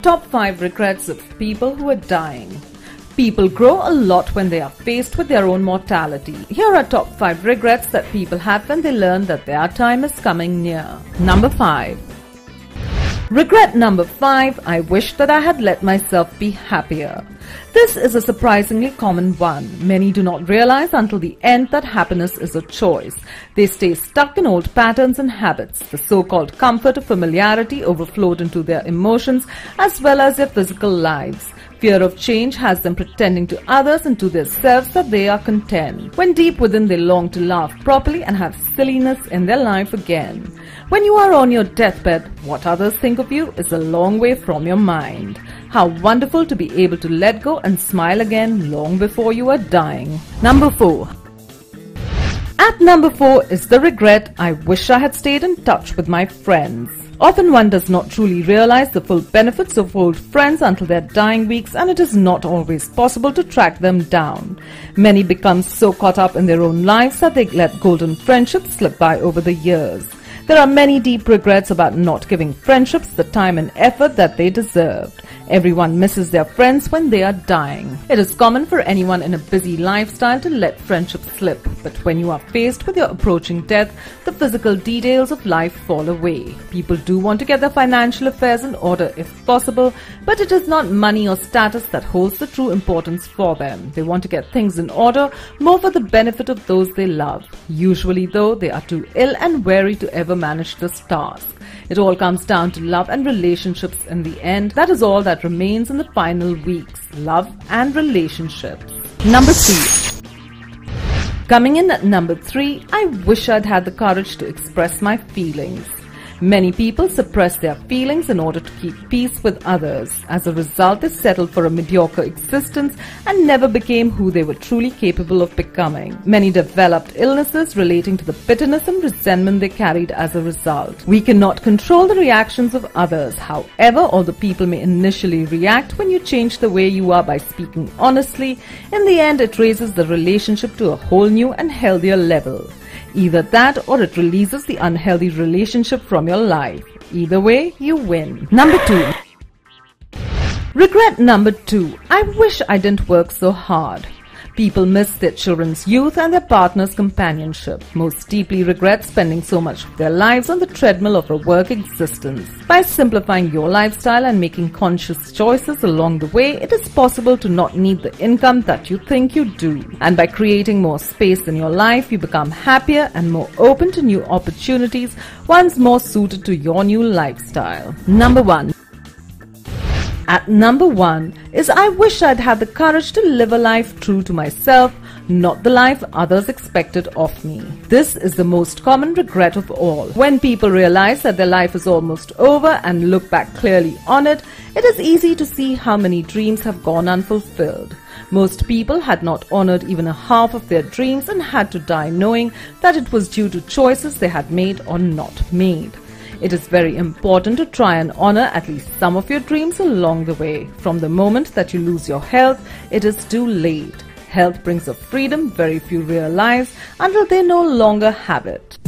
Top 5 regrets of people who are dying. People grow a lot when they are faced with their own mortality. Here are top 5 regrets that people have when they learn that their time is coming near. Number 5. Regret number 5, I wish that I had let myself be happier. This is a surprisingly common one. Many do not realize until the end that happiness is a choice. They stay stuck in old patterns and habits. The so-called comfort of familiarity overflowed into their emotions as well as their physical lives. Fear of change has them pretending to others and to themselves that they are content, when deep within they long to laugh properly and have silliness in their life again. When you are on your deathbed, what others think of you is a long way from your mind. How wonderful to be able to let go and smile again long before you are dying. Number 4. At number 4 is the regret, I wish I had stayed in touch with my friends. Often one does not truly realize the full benefits of old friends until their dying weeks, and it is not always possible to track them down. Many become so caught up in their own lives that they let golden friendships slip by over the years. There are many deep regrets about not giving friendships the time and effort that they deserved. Everyone misses their friends when they are dying. It is common for anyone in a busy lifestyle to let friendships slip, but when you are faced with your approaching death, the physical details of life fall away. People do want to get their financial affairs in order if possible, but it is not money or status that holds the true importance for them. They want to get things in order more for the benefit of those they love. Usually though, they are too ill and weary to ever manage this task. It all comes down to love and relationships in the end. That is all that remains in the final weeks. Love and relationships. Number 3. Coming in at number 3, I wish I'd had the courage to express my feelings. Many people suppress their feelings in order to keep peace with others. As a result, they settled for a mediocre existence and never became who they were truly capable of becoming. Many developed illnesses relating to the bitterness and resentment they carried as a result. We cannot control the reactions of others. However, although people may initially react when you change the way you are by speaking honestly, in the end it raises the relationship to a whole new and healthier level. Either that or it releases the unhealthy relationship from your life. Either way, you win. Number 2. Regret number 2. I wish I didn't work so hard. People miss their children's youth and their partner's companionship. Most deeply regret spending so much of their lives on the treadmill of a work existence. By simplifying your lifestyle and making conscious choices along the way, it is possible to not need the income that you think you do. And by creating more space in your life, you become happier and more open to new opportunities, ones more suited to your new lifestyle. Number 1. At number 1 is I wish I'd had the courage to live a life true to myself, not the life others expected of me. This is the most common regret of all. When people realize that their life is almost over and look back clearly on it, it is easy to see how many dreams have gone unfulfilled. Most people had not honored even a half of their dreams and had to die knowing that it was due to choices they had made or not made. It is very important to try and honor at least some of your dreams along the way. From the moment that you lose your health, it is too late. Health brings a freedom very few realize until they no longer have it.